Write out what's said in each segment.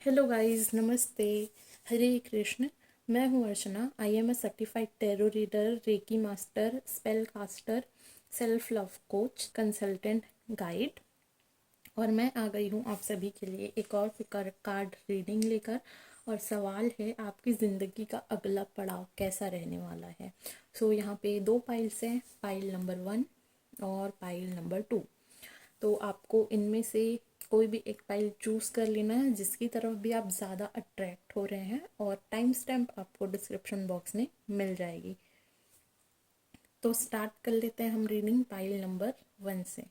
Hello guys, नमस्ते। हरे कृष्ण। मैं हूँ Archana. I am a certified tarot reader, reiki master, spell caster, self love coach, consultant, guide. और मैं आ गई हूँ आप सभी के लिए एक और कार्ड रीडिंग लेकर। और सवाल है, आपकी ज़िंदगी का अगला पड़ाव कैसा रहने वाला है। यहाँ पे दो पाइल्स हैं, पाइल नंबर 1 और पाइल नंबर 2। तो आपको इनमें से कोई भी एक फाइल चूज़ कर लेना है जिसकी तरफ भी आप ज़्यादा अट्रैक्ट हो रहे हैं, और टाइम स्टैम्प आपको डिस्क्रिप्शन बॉक्स में मिल जाएगी। तो स्टार्ट कर लेते हैं हम रीडिंग पाइल नंबर 1 से।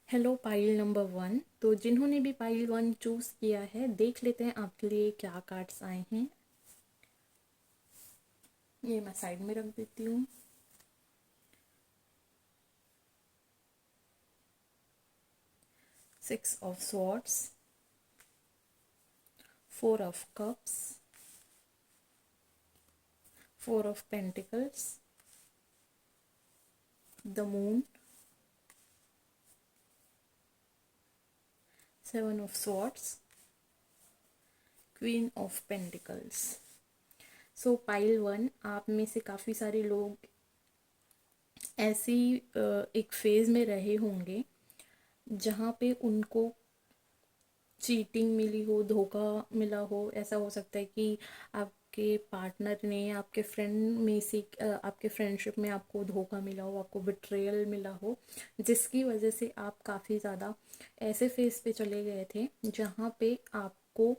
Hello pile number 1। तो जिन्होंने भी पाइल 1 चूज़ किया है, देख लेते हैं आपके लिए क्या कार्ड्स आए हैं। ये मैं साइड में रख देती हूँ। Six of swords, 4 of cups, 4 of pentacles, the moon, 7 of swords, queen of pentacles. Pile 1, आप में से काफ़ी सारे लोग ऐसी एक फेज़ में रहे होंगे जहाँ पे उनको चीटिंग मिली हो, धोखा मिला हो। ऐसा हो सकता है कि आपके पार्टनर ने, आपके फ्रेंड में से आपके फ्रेंडशिप में आपको धोखा मिला हो, आपको बिट्रेयल मिला हो, जिसकी वजह से आप काफ़ी ज़्यादा ऐसे फेज़ पे चले गए थे जहाँ पे आपको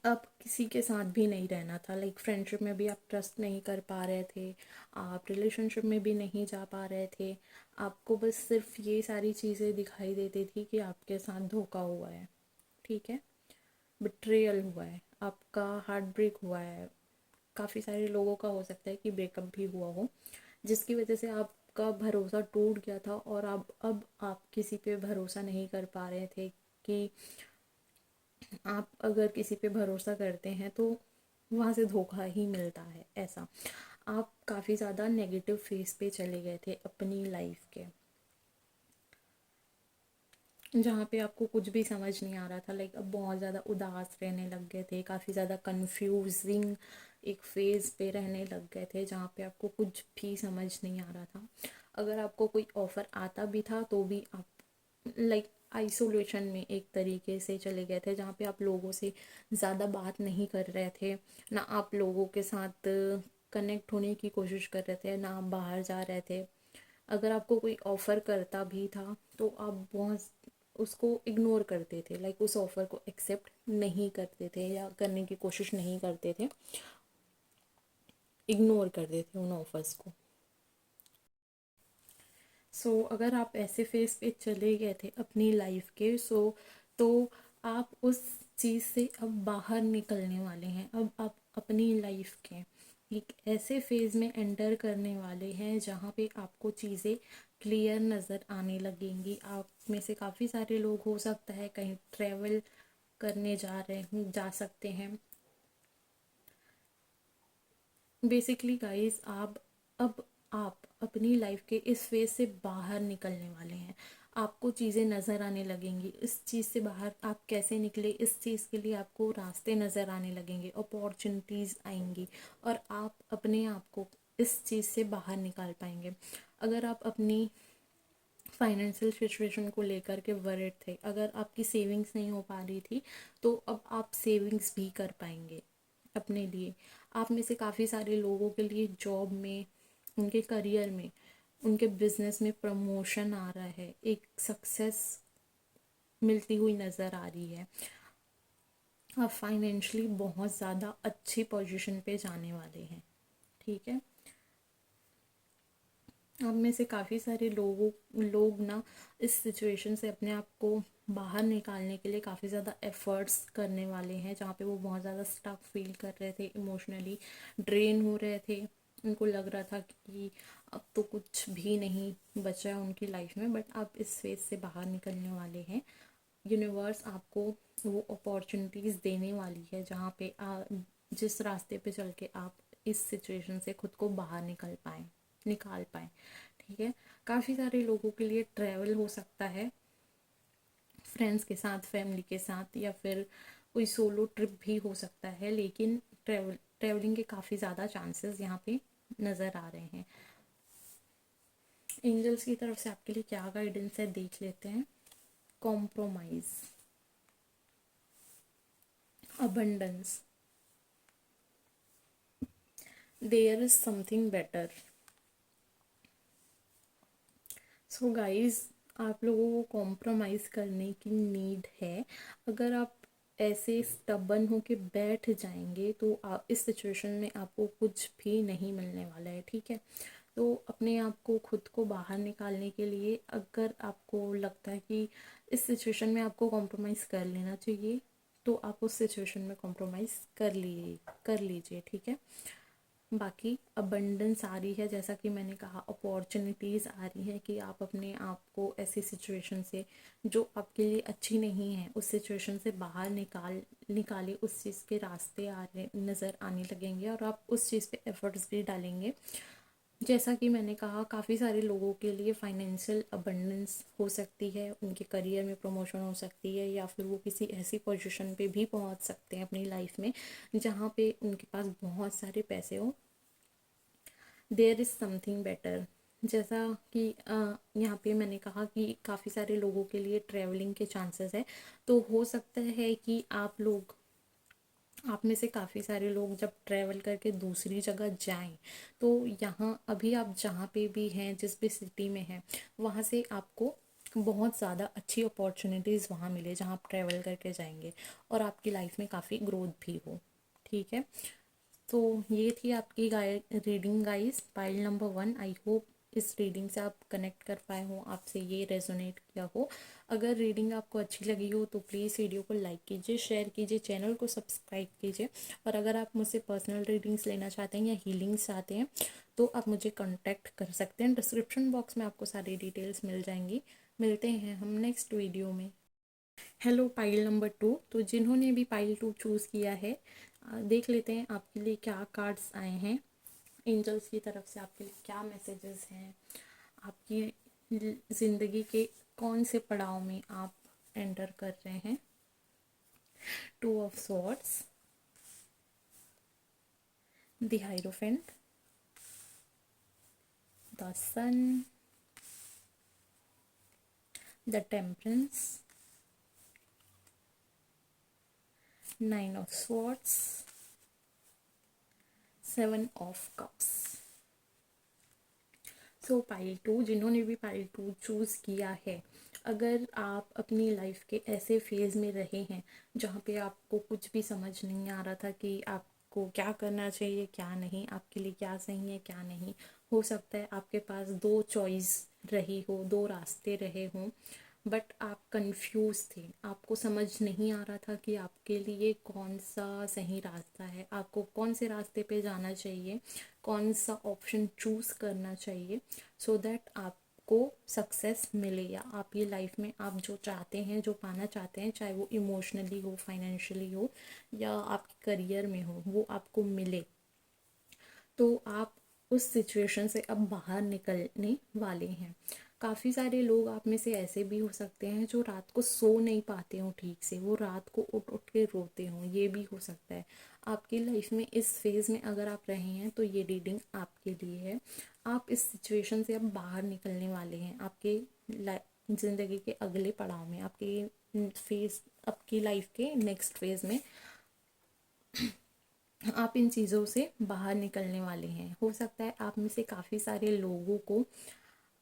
अब किसी के साथ भी नहीं रहना था। लाइक फ्रेंडशिप में भी आप ट्रस्ट नहीं कर पा रहे थे, आप रिलेशनशिप में भी नहीं जा पा रहे थे। आपको बस सिर्फ ये सारी चीज़ें दिखाई देती थी कि आपके साथ धोखा हुआ है, ठीक है, बिट्रेयल हुआ है, आपका हार्ट ब्रेक हुआ है। काफ़ी सारे लोगों का हो सकता है कि ब्रेकअप भी हुआ हो, जिसकी वजह से आपका भरोसा टूट गया था और अब आप किसी पे भरोसा नहीं कर पा रहे थे। कि आप अगर किसी पे भरोसा करते हैं तो वहाँ से धोखा ही मिलता है। ऐसा आप काफ़ी ज़्यादा नेगेटिव फेस पे चले गए थे अपनी लाइफ के, जहाँ पे आपको कुछ भी समझ नहीं आ रहा था। लाइक अब बहुत ज़्यादा उदास रहने लग गए थे, काफ़ी ज़्यादा कंफ्यूजिंग एक फेज़ पे रहने लग गए थे जहाँ पे आपको कुछ भी समझ नहीं आ रहा था। अगर आपको कोई ऑफ़र आता भी था तो भी आप लाइक आइसोलेशन में एक तरीके से चले गए थे, जहाँ पे आप लोगों से ज़्यादा बात नहीं कर रहे थे, ना आप लोगों के साथ कनेक्ट होने की कोशिश कर रहे थे, ना आप बाहर जा रहे थे। अगर आपको कोई ऑफ़र करता भी था तो आप बहुत उसको इग्नोर करते थे। लाइक उस ऑफ़र को एक्सेप्ट नहीं करते थे या करने की कोशिश नहीं करते थे, इग्नोर करते थे उन ऑफ़र्स को। अगर आप ऐसे फेस पे चले गए थे अपनी लाइफ के, तो आप उस चीज़ से अब बाहर निकलने वाले हैं। अब आप अपनी लाइफ के एक ऐसे फेज़ में एंटर करने वाले हैं जहाँ पे आपको चीज़ें क्लियर नज़र आने लगेंगी। आप में से काफ़ी सारे लोग हो सकता है कहीं ट्रैवल करने जा सकते हैं। बेसिकली गाइस, अब आप अपनी लाइफ के इस फेज से बाहर निकलने वाले हैं। आपको चीज़ें नज़र आने लगेंगी। इस चीज़ से बाहर आप कैसे निकले, इस चीज़ के लिए आपको रास्ते नज़र आने लगेंगे, अपॉर्चुनिटीज़ आएंगी और आप अपने आप को इस चीज़ से बाहर निकाल पाएंगे। अगर आप अपनी फाइनेंशियल सिचुएशन को लेकर के वरिड थे, अगर आपकी सेविंग्स नहीं हो पा रही थी, तो अब आप सेविंग्स भी कर पाएंगे अपने लिए। आप में से काफ़ी सारे लोगों के लिए जॉब में, उनके करियर में, उनके बिजनेस में प्रमोशन आ रहा है, एक सक्सेस मिलती हुई नज़र आ रही है। आप फाइनेंशियली बहुत ज़्यादा अच्छी पोजीशन पे जाने वाले हैं, ठीक है। आप में से काफ़ी सारे लोग ना इस सिचुएशन से अपने आप को बाहर निकालने के लिए काफ़ी ज़्यादा एफर्ट्स करने वाले हैं, जहाँ पे वो बहुत ज़्यादा स्टक फील कर रहे थे, इमोशनली ड्रेन हो रहे थे। उनको लग रहा था कि अब तो कुछ भी नहीं बचा है उनकी लाइफ में, बट आप इस फेज से बाहर निकलने वाले हैं। यूनिवर्स आपको वो अपॉर्चुनिटीज़ देने वाली है जहाँ पे जिस रास्ते पे चल के आप इस सिचुएशन से खुद को बाहर निकाल पाए, ठीक है। काफ़ी सारे लोगों के लिए ट्रैवल हो सकता है, फ्रेंड्स के साथ, फैमिली के साथ, या फिर कोई सोलो ट्रिप भी हो सकता है, लेकिन ट्रैवलिंग के काफ़ी ज़्यादा चांसेस यहाँ पे नज़र आ रहे हैं। एंजल्स की तरफ से आपके लिए क्या गाइडेंस है देख लेते हैं। Compromise, abundance, there is something better. So guys, आप लोगों को कॉम्प्रोमाइज़ करने की नीड है। अगर आप ऐसे स्टबन हो के बैठ जाएंगे तो आप इस सिचुएशन में आपको कुछ भी नहीं मिलने वाला है, ठीक है। तो अपने आप को खुद को बाहर निकालने के लिए अगर आपको लगता है कि इस सिचुएशन में आपको कॉम्प्रोमाइज़ कर लेना चाहिए, तो आप उस सिचुएशन में कॉम्प्रोमाइज़ कर लीजिए, ठीक है। बाकी अबंडेंस आ रही है, जैसा कि मैंने कहा, अपॉर्चुनिटीज़ आ रही है कि आप अपने आप को ऐसी सिचुएशन से जो आपके लिए अच्छी नहीं है उस सिचुएशन से बाहर निकाले, उस चीज़ के रास्ते नज़र आने लगेंगे और आप उस चीज़ पे एफर्ट्स भी डालेंगे। जैसा कि मैंने कहा, काफ़ी सारे लोगों के लिए फाइनेंशियल अबंडेंस हो सकती है, उनके करियर में प्रमोशन हो सकती है, या फिर वो किसी ऐसी पोजीशन पे भी पहुंच सकते हैं अपनी लाइफ में जहाँ पे उनके पास बहुत सारे पैसे हो। देयर इज़ समथिंग बेटर, जैसा कि यहाँ पे मैंने कहा कि काफ़ी सारे लोगों के लिए ट्रैवलिंग के चांसेस है। तो हो सकता है कि आप में से काफ़ी सारे लोग जब ट्रैवल करके दूसरी जगह जाएं, तो यहाँ अभी आप जहाँ पे भी हैं, जिस भी सिटी में हैं, वहाँ से आपको बहुत ज़्यादा अच्छी अपॉर्चुनिटीज़ वहाँ मिले जहाँ आप ट्रैवल करके जाएंगे, और आपकी लाइफ में काफ़ी ग्रोथ भी हो, ठीक है। तो ये थी आपकी reading guys, pile number 1। I hope इस रीडिंग से आप कनेक्ट कर पाए हो, आपसे ये रेजोनेट किया हो। अगर रीडिंग आपको अच्छी लगी हो तो प्लीज़ वीडियो को लाइक कीजिए, शेयर कीजिए, चैनल को सब्सक्राइब कीजिए। और अगर आप मुझसे पर्सनल रीडिंग्स लेना चाहते हैं या हीलिंग्स चाहते हैं तो आप मुझे कॉन्टैक्ट कर सकते हैं। डिस्क्रिप्शन बॉक्स में आपको सारी डिटेल्स मिल जाएंगी। मिलते हैं हम नेक्स्ट वीडियो में। Hello pile number 2। तो जिन्होंने भी पाइल 2 चूज़ किया है, देख लेते हैं आपके लिए क्या कार्ड्स आए हैं। एंजल्स की तरफ से आपके लिए क्या मैसेजेस हैं, आपकी ज़िंदगी के कौन से पड़ाव में आप एंटर कर रहे हैं। 2 of swords, the hierophant, the sun, the temperance, 9 of swords, 7 of cups. So pile 2, जिन्होंने भी पाइल 2 चूज़ किया है, अगर आप अपनी लाइफ के ऐसे फेज़ में रहे हैं जहाँ पे आपको कुछ भी समझ नहीं आ रहा था कि आपको क्या करना चाहिए क्या नहीं, आपके लिए क्या सही है क्या नहीं, हो सकता है आपके पास 2 चॉइस रही हो, 2 रास्ते रहे हों, बट आप कंफ्यूज थे, आपको समझ नहीं आ रहा था कि आपके लिए कौन सा सही रास्ता है, आपको कौन से रास्ते पे जाना चाहिए, कौन सा ऑप्शन चूज़ करना चाहिए, सो दैट आपको सक्सेस मिले, या आप ये लाइफ में आप जो चाहते हैं, जो पाना चाहते हैं, चाहे वो इमोशनली हो, फाइनेंशियली हो, या आपके करियर में हो, वो आपको मिले। तो आप उस सिचुएशन से अब बाहर निकलने वाले हैं। काफ़ी सारे लोग आप में से ऐसे भी हो सकते हैं जो रात को सो नहीं पाते हों ठीक से, वो रात को उठ उठ के रोते हों, ये भी हो सकता है। आपकी लाइफ में इस फेज़ में अगर आप रहे हैं तो ये रीडिंग आपके लिए है। आप इस सिचुएशन से अब बाहर निकलने वाले हैं। आपके ज़िंदगी के अगले पड़ाव में, आपकी लाइफ के नेक्स्ट फेज़ में आप इन चीज़ों से बाहर निकलने वाले हैं। हो सकता है आप में से काफ़ी सारे लोगों को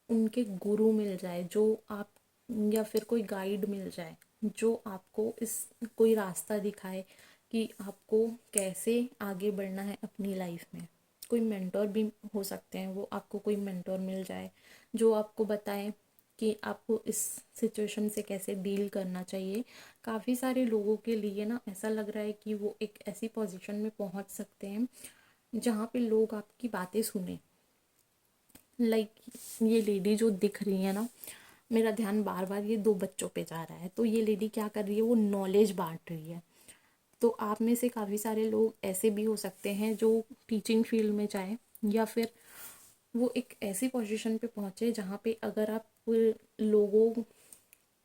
उनके गुरु मिल जाए, जो आप, या फिर कोई गाइड मिल जाए जो आपको कोई रास्ता दिखाए कि आपको कैसे आगे बढ़ना है अपनी लाइफ में। कोई मेंटोर भी हो सकते हैं, वो आपको कोई मेंटोर मिल जाए जो आपको बताए कि आपको इस सिचुएशन से कैसे डील करना चाहिए। काफ़ी सारे लोगों के लिए ना ऐसा लग रहा है कि वो एक ऐसी पोजीशन में पहुंच सकते हैं जहाँ पे लोग आपकी बातें सुने। ये लेडी जो दिख रही है ना, मेरा ध्यान बार बार ये 2 बच्चों पे जा रहा है। तो ये लेडी क्या कर रही है, वो नॉलेज बांट रही है। तो आप में से काफ़ी सारे लोग ऐसे भी हो सकते हैं जो टीचिंग फील्ड में जाए, या फिर वो एक ऐसी पोजीशन पे पहुँचे जहाँ पे अगर आप लोगों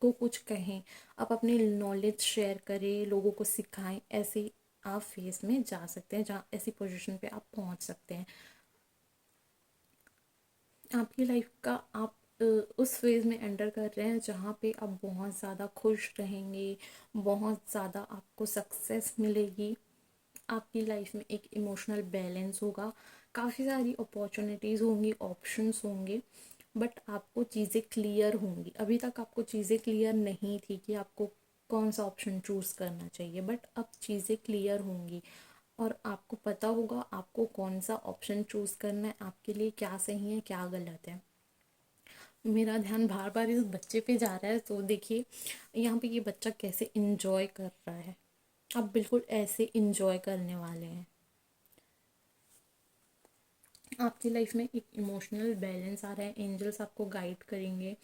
को कुछ कहें, आप अपनी नॉलेज शेयर करें, लोगों को सिखाएं, ऐसे आप फेज में जा सकते हैं जहाँ ऐसी पोजीशन पे आप पहुँच सकते हैं। आपकी लाइफ का आप उस फेज़ में एंटर कर रहे हैं जहाँ पे आप बहुत ज़्यादा खुश रहेंगे, बहुत ज़्यादा आपको सक्सेस मिलेगी, आपकी लाइफ में एक इमोशनल बैलेंस होगा, काफ़ी सारी अपॉर्चुनिटीज़ होंगी, ऑप्शंस होंगे, बट आपको चीज़ें क्लियर होंगी। अभी तक आपको चीज़ें क्लियर नहीं थी कि आपको कौन सा ऑप्शन चूज़ करना चाहिए, बट अब चीज़ें क्लियर होंगी और आपको पता होगा आपको कौन सा ऑप्शन चूज़ करना है, आपके लिए क्या सही है क्या गलत है। मेरा ध्यान बार बार इस बच्चे पे जा रहा है, तो देखिए यहाँ पे ये बच्चा कैसे इंजॉय कर रहा है। आप बिल्कुल ऐसे इंजॉय करने वाले हैं। आपकी लाइफ में एक इमोशनल बैलेंस आ रहा है, एंजल्स आपको गाइड करेंगे,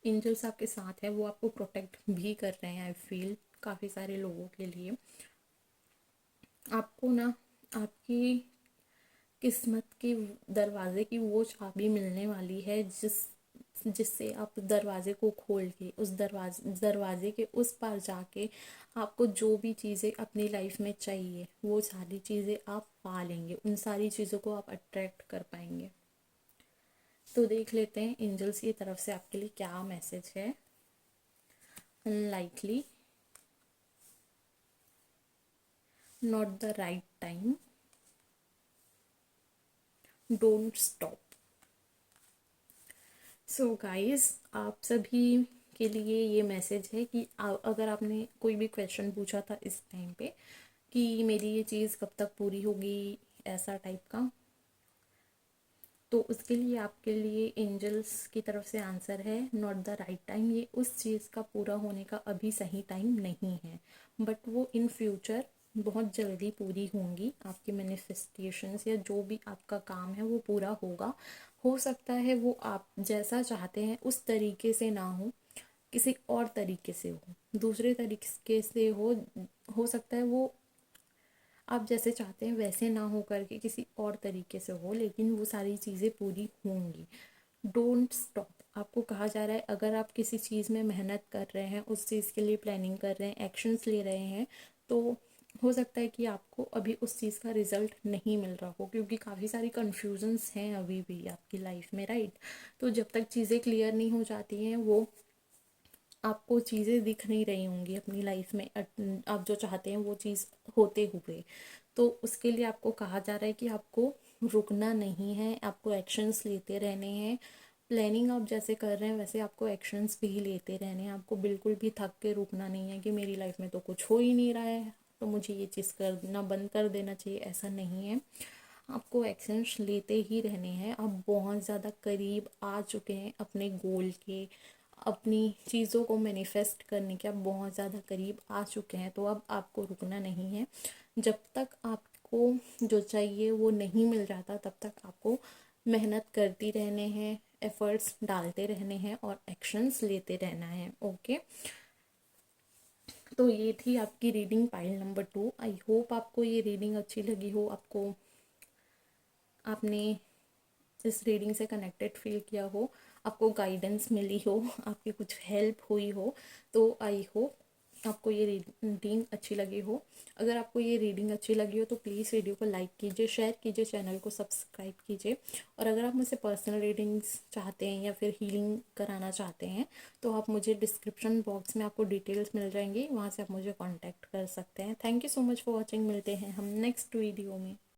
एंजल्स आपके साथ है, वो आपको प्रोटेक्ट भी कर रहे हैं। आई फील काफ़ी सारे लोगों के लिए आपको ना आपकी किस्मत के दरवाजे की वो चाबी मिलने वाली है जिससे आप दरवाजे को खोल के उस दरवाजे के उस पार जाके आपको जो भी चीज़ें अपनी लाइफ में चाहिए वो सारी चीज़ें आप पा लेंगे, उन सारी चीज़ों को आप अट्रैक्ट कर पाएंगे। तो देख लेते हैं एंजल्स की तरफ से आपके लिए क्या मैसेज है। Unlikely, not the right time, don't stop. So guys, आप सभी के लिए ये मैसेज है कि अगर आपने कोई भी क्वेश्चन पूछा था इस टाइम पे कि मेरी ये चीज़ कब तक पूरी होगी, ऐसा टाइप का, तो उसके लिए आपके लिए एंजल्स की तरफ से आंसर है नॉट द राइट टाइम। ये उस चीज़ का पूरा होने का अभी सही टाइम नहीं है, बट वो इन फ्यूचर बहुत जल्दी पूरी होंगी। आपकी मैनिफेस्टेशंस या जो भी आपका काम है वो पूरा होगा। हो सकता है वो आप जैसा चाहते हैं उस तरीके से ना हो, किसी और तरीके से हो, दूसरे तरीके से हो सकता है वो आप जैसे चाहते हैं वैसे ना हो करके किसी और तरीके से हो, लेकिन वो सारी चीज़ें पूरी होंगी। Don't stop. आपको कहा जा रहा है अगर आप किसी चीज़ में मेहनत कर रहे हैं, उस चीज़ के लिए प्लानिंग कर रहे हैं, एक्शंस ले रहे हैं, तो हो सकता है कि आपको अभी उस चीज़ का रिजल्ट नहीं मिल रहा हो, क्योंकि काफ़ी सारी कन्फ्यूजन्स हैं अभी भी आपकी लाइफ में, राइट। तो जब तक चीज़ें क्लियर नहीं हो जाती हैं वो आपको चीज़ें दिख नहीं रही होंगी अपनी लाइफ में, आप जो चाहते हैं वो चीज़ होते हुए। तो उसके लिए आपको कहा जा रहा है कि आपको रुकना नहीं है, आपको एक्शंस लेते रहने हैं। प्लानिंग आप जैसे कर रहे हैं वैसे आपको एक्शंस भी लेते रहने हैं। आपको बिल्कुल भी थक के रुकना नहीं है कि मेरी लाइफ में तो कुछ हो ही नहीं रहा है तो मुझे ये चीज़ करना बंद कर देना चाहिए, ऐसा नहीं है। आपको एक्शंस लेते ही रहने हैं। आप बहुत ज़्यादा करीब आ चुके हैं अपने गोल के, अपनी चीज़ों को मैनिफेस्ट करने के आप बहुत ज़्यादा करीब आ चुके हैं। तो अब आपको रुकना नहीं है। जब तक आपको जो चाहिए वो नहीं मिल जाता तब तक आपको मेहनत करती रहने हैं, एफर्ट्स डालते रहने हैं और एक्शंस लेते रहना है। ओके, तो ये थी आपकी reading pile number 2। I hope आपको ये रीडिंग अच्छी लगी हो, आपने इस रीडिंग से कनेक्टेड फील किया हो, आपको गाइडेंस मिली हो, आपकी कुछ हेल्प हुई हो। तो आई होप आपको ये रीडिंग अच्छी लगी हो। अगर आपको ये रीडिंग अच्छी लगी हो तो प्लीज़ वीडियो को लाइक कीजिए, शेयर कीजिए, चैनल को सब्सक्राइब कीजिए। और अगर आप मुझसे पर्सनल रीडिंग्स चाहते हैं या फिर हीलिंग कराना चाहते हैं तो आप मुझे डिस्क्रिप्शन बॉक्स में आपको डिटेल्स मिल जाएंगी, वहाँ से आप मुझे कॉन्टैक्ट कर सकते हैं। Thank you so much for watching. मिलते हैं हम नेक्स्ट वीडियो में।